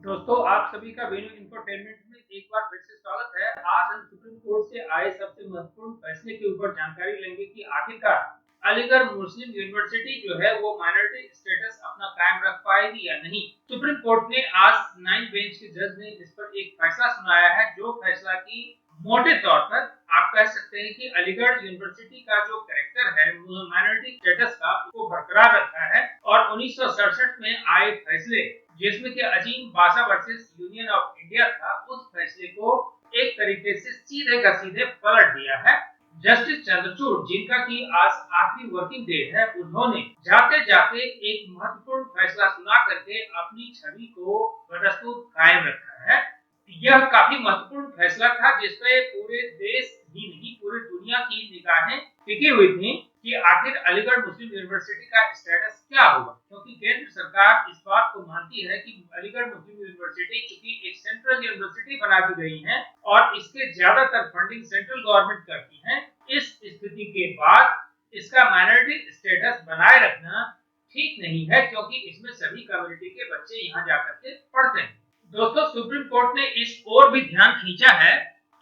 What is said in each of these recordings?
दोस्तों, आप सभी का वेन्यू इंफोटेनमेंट में एक बार फिर से स्वागत है। आज हम सुप्रीम कोर्ट से आए सबसे महत्वपूर्ण फैसले के ऊपर जानकारी लेंगे कि आखिरकार अलीगढ़ मुस्लिम यूनिवर्सिटी जो है वो माइनॉरिटी स्टेटस अपना कायम रख पाएगी या नहीं। सुप्रीम कोर्ट ने आज 9 बेंच के जज ने इस पर एक फैसला सुनाया है, जो फैसला की मोटे तौर पर आप कह सकते हैं कि अलीगढ़ यूनिवर्सिटी का जो कैरेक्टर है माइनॉरिटी स्टेटस का उसको बरकरार रखा है और 1967 में आए फैसले जिसमें कि अजीम बासा वर्सेस यूनियन ऑफ इंडिया था, उस फैसले को एक तरीके से सीधे का सीधे पलट दिया है। जस्टिस चंद्रचूड़, जिनका की आज आखिरी वर्किंग डे है, उन्होंने जाते जाते एक महत्वपूर्ण फैसला सुना करके अपनी छवि को बदस्तूर कायम रखा है। यह काफी महत्वपूर्ण फैसला था जिसपे पूरे देश ही नहीं पूरी दुनिया की निगाहें टिकी हुई थी कि आखिर अलीगढ़ मुस्लिम यूनिवर्सिटी का स्टेटस क्या होगा, क्योंकि केंद्र सरकार इस बात को मानती है कि अलीगढ़ मुस्लिम यूनिवर्सिटी चूंकि एक सेंट्रल यूनिवर्सिटी बना दी गई है और इसके ज्यादातर फंडिंग सेंट्रल गवर्नमेंट करती है। इस स्थिति के बाद इसका माइनॉरिटी स्टेटस बनाए रखना ठीक नहीं है, क्योंकि इसमें सभी कम्युनिटी के बच्चे यहाँ जाकर के पढ़ते हैं। दोस्तों, सुप्रीम कोर्ट ने इस ओर भी ध्यान खींचा है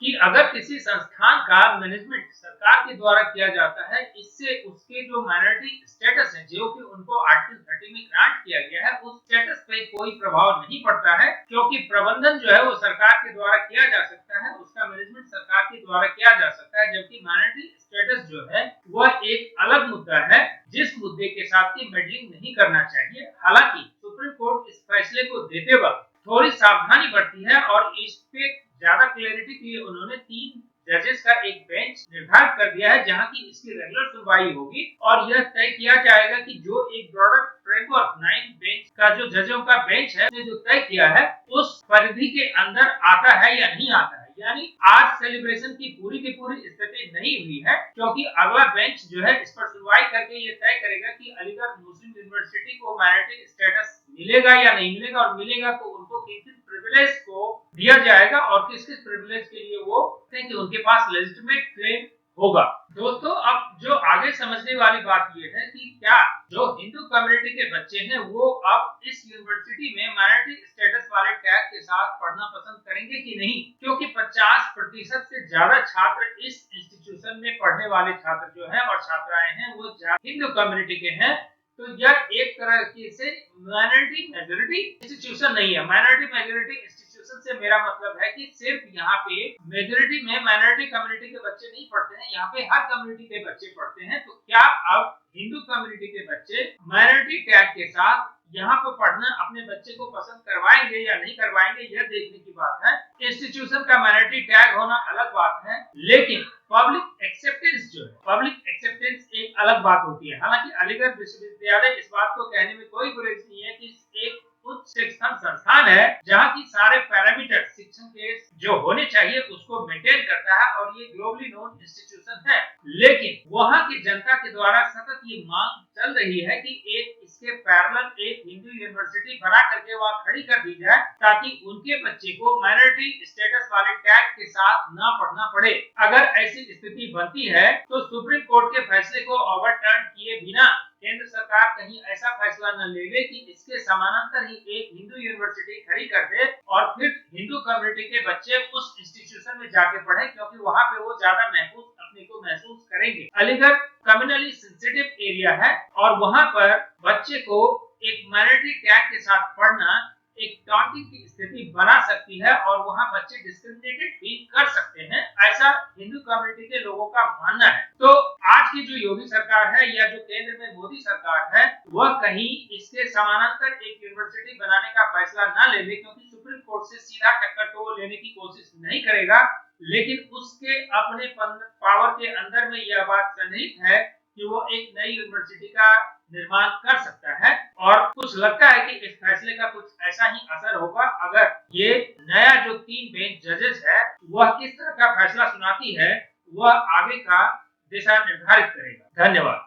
कि अगर किसी संस्थान का मैनेजमेंट सरकार के द्वारा किया जाता है, इससे उसके जो माइनॉरिटी स्टेटस है जो कि उनको आर्टिकल 30 में ग्रांट किया गया है, उस स्टेटस पे कोई प्रभाव नहीं पड़ता है, क्योंकि प्रबंधन जो है वो सरकार के द्वारा किया जा सकता है, उसका मैनेजमेंट सरकार के द्वारा किया जा सकता है। जबकि माइनॉरिटी स्टेटस जो है वह एक अलग मुद्दा है, जिस मुद्दे के साथ की मेडलिंग नहीं करना चाहिए। हालांकि सुप्रीम कोर्ट इस फैसले को देते वक्त थोड़ी सावधानी बरती है और इस पे ज्यादा क्लैरिटी के लिए उन्होंने 3 जजेस का एक बेंच निर्धारित कर दिया है, जहां की इसकी रेगुलर सुनवाई होगी और यह तय किया जाएगा कि जो एक ब्रॉडर फ्रेमवर्क 9 बेंच का जो जजों का बेंच है जो तय किया है उस परिधि के अंदर आता है या नहीं आता है। यानी आज सेलिब्रेशन की पूरी स्थिति नहीं हुई है, क्योंकि अगला बेंच जो है इस पर सुनवाई करके ये तय करेगा कि अलीगढ़ मुस्लिम यूनिवर्सिटी को माइनॉरिटी स्टेटस मिलेगा या नहीं मिलेगा, और मिलेगा तो उनको किस प्रिविलेज को दिया जाएगा और किस प्रिविलेज के लिए वो कि उनके पास लेजिटिमेट क्लेम होगा। दोस्तों, अब जो आगे समझने वाली बात ये है कि क्या जो हिंदू कम्युनिटी के बच्चे हैं वो अब इस यूनिवर्सिटी में माइनॉरिटी स्टेटस वाले टैग के साथ पढ़ना पसंद करेंगे कि नहीं, क्योंकि 50% से ज्यादा छात्र इस इंस्टीट्यूशन में पढ़ने वाले छात्र जो है और छात्राएं हैं वो हिंदू कम्युनिटी के हैं। तो यह एक तरह की से माइनॉरिटी मेजॉरिटी इंस्टीट्यूशन नहीं है। माइनॉरिटी मेजॉरिटी इंस्टीट्यूशन से मेरा मतलब है कि सिर्फ यहाँ पे मेजॉरिटी में माइनॉरिटी कम्युनिटी के बच्चे नहीं पढ़ते हैं, यहाँ पे हर कम्युनिटी के बच्चे पढ़ते हैं। तो क्या अब हिंदू कम्युनिटी के बच्चे माइनॉरिटी टैग के साथ यहाँ पर पढ़ना अपने बच्चे को पसंद करवाएंगे या नहीं करवाएंगे, यह देखने की बात है। इंस्टीट्यूशन का माइनॉरिटी टैग होना अलग बात है, लेकिन पब्लिक एक्सेप्टेंस जो है, पब्लिक एक्सेप्टेंस एक अलग बात होती है। हालांकि अलीगढ़ विश्वविद्यालय इस बात को कहने में कोई गुरेज नहीं है कि एक उच्च शिक्षण संस्थान है जहाँ की सारे पैरामीटर शिक्षण के जो होने चाहिए उसको मेंटेन करता है और ये ग्लोबली नोन इंस्टीट्यूशन है। लेकिन वहाँ की जनता के द्वारा सतत ये मांग चल रही है कि एक इसके पैरेलल एक हिंदू यूनिवर्सिटी बना करके वहाँ खड़ी कर दी जाए, ताकि उनके बच्चे को माइनॉरिटी स्टेटस वाले टैग के साथ ना पढ़ना पड़े। अगर ऐसी स्थिति बनती है तो सुप्रीम कोर्ट के फैसले को ओवरटर्न किए बिना केंद्र सरकार कहीं ऐसा फैसला न ले ले कि इसके समानांतर ही एक हिंदू यूनिवर्सिटी खड़ी कर दे और फिर हिंदू कम्युनिटी के बच्चे उस इंस्टीट्यूशन में जाके पढ़े, क्योंकि वहाँ पे वो ज्यादा अपने को महसूस करेंगे। अलीगढ़ कम्युनली सेंसिटिव एरिया है और वहाँ पर बच्चे को एक माइनॉरिटी टैग के साथ पढ़ना एक डॉन्टिंग की स्थिति बना सकती है और वहाँ बच्चे डिस्क्रिमिनेटेड फील कर सकते हैं, ऐसा हिंदू कम्युनिटी के लोगों का मानना है। तो आज की जो योगी सरकार है या जो केंद्र में मोदी सरकार है वह कहीं इसके समानांतर एक यूनिवर्सिटी बनाने का फैसला न ले ले, क्योंकि सुप्रीम कोर्ट से सीधा टक्कर तो वो लेने की कोशिश नहीं करेगा, लेकिन उसके अपने पावर के अंदर में यह बात सन्निहित है कि वो एक नई यूनिवर्सिटी का निर्माण कर सकता है। और कुछ लगता है कि इस फैसले का कुछ ऐसा ही असर होगा अगर ये नया जो 3 बेंच जजेस है वह किस तरह का फैसला सुनाती है, वह आगे का दिशा निर्धारित करेगा। धन्यवाद।